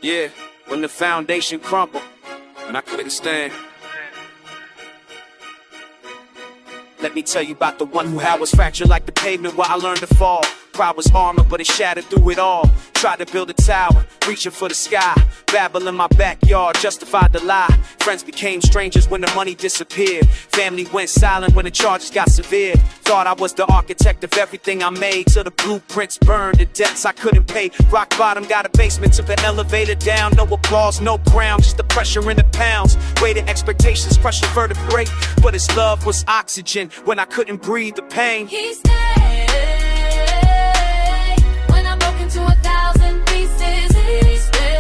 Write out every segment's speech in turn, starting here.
Yeah, when the foundation crumbled, and I couldn't stand. Let me tell you about the one who had was fractured like the pavement where I learned to fall. Pride was armor, but it shattered through it all. Tried to build a tower, reaching for the sky. Babble in my backyard, justified the lie. Friends became strangers when the money disappeared. Family went silent when the charges got severe. Thought I was the architect of everything I made, till the blueprints burned, the debts I couldn't pay. Rock bottom, got a basement, took an elevator down. No applause, no crown, just the pressure in the pounds. Weighted expectations, crushing vertebrae. But his love was oxygen when I couldn't breathe the pain. He stayed when I broke into 1,000 pieces. He stayed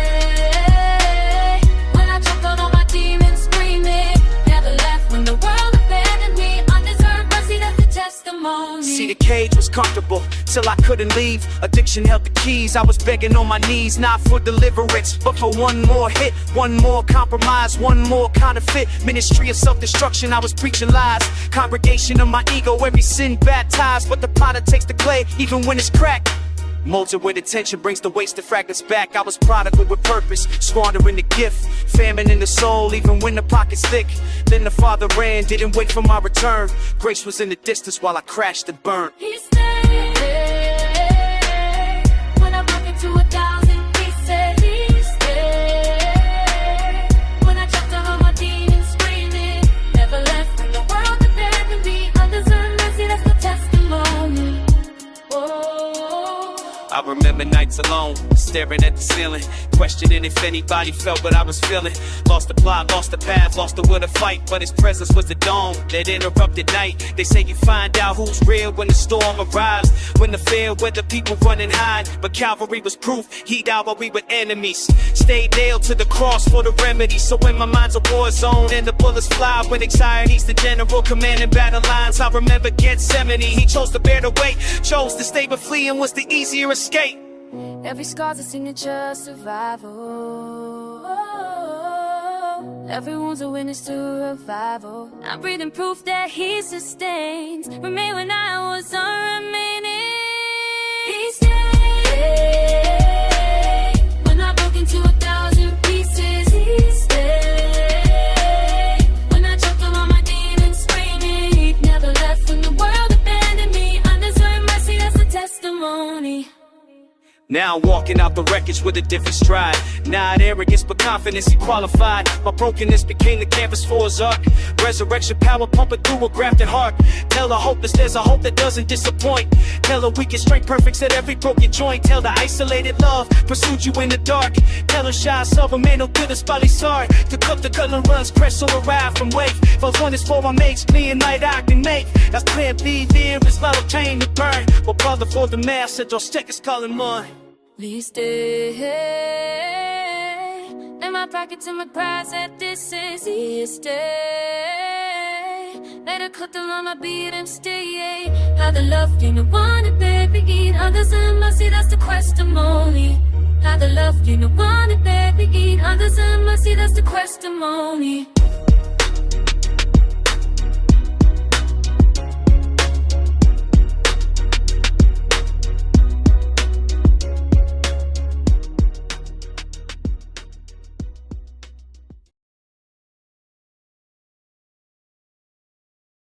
when I choked on all my demons screaming. Never left when the world abandoned me. Undeserved mercy, that's the testimony. See, the cage was comfortable till I couldn't leave. Addiction held the keys. I was begging on my knees, not for deliverance, but for one more hit, one more compromise, one more counterfeit. Ministry of self-destruction, I was preaching lies. Congregation of my ego, every sin baptized. But the potter takes the clay, even when it's cracked. Molded with attention brings the wasted fragments back. I was prodigal with purpose, squandering the gift. Famine in the soul, even when the pocket's thick. Then the Father ran, didn't wait for my return. Grace was in the distance while I crashed and burned. He stayed when I broke into 1,000 pieces. He stayed when I choked on all my demons screaming. Never left when the world abandoned me. Undeserved mercy, that's the testimony. Whoa. I remember nights alone, staring at the ceiling, questioning if anybody felt what I was feeling. Lost the plot, lost the path, lost the will to fight, but his presence was the dawn that interrupted night. They say you find out who's real when the storm arrives, when the fair weather people run and hide. But Calvary was proof, he died while we were enemies. Stayed nailed to the cross for the remedy. So when my mind's a war zone and the bullets fly, when anxiety's the general commanding battle lines, I remember Gethsemane. He chose to bear the weight, chose to stay but fleeing was the easier escape. Every scar's a signature of survival. Every wound's a witness to revival. I'm breathing proof that he sustains. Remain when I was unremaining. He stayed when I broke into 1,000 pieces. He stayed when I choked on all my demons screaming. He never left when the world abandoned me. Undeserved mercy, that's a testimony. Now I'm walking out the wreckage with a different stride. Not arrogance, but confidence, he qualified. My brokenness became the canvas for his ark. Resurrection power pumping through a grafted heart. Tell her hopeless, there's a hope that doesn't disappoint. Tell her weak and strength perfect at every broken joint. Tell the isolated love pursued you in the dark. Tell her shy sober man no good as body sorry. To cook the cutting runs, press or arrive from wake. Those one is for my mates, me and night I can make. That's plan B, there is love obtained to burn. Well, brother for the mask said your stick is calling mine. Please stay in my pockets and my pride said this is he stay. Let her cut along my beat and stay. How the love you know wanted, baby, eat others and mercy, that's the testimony. How the love you know wanted, baby, eat others and mercy, that's the testimony.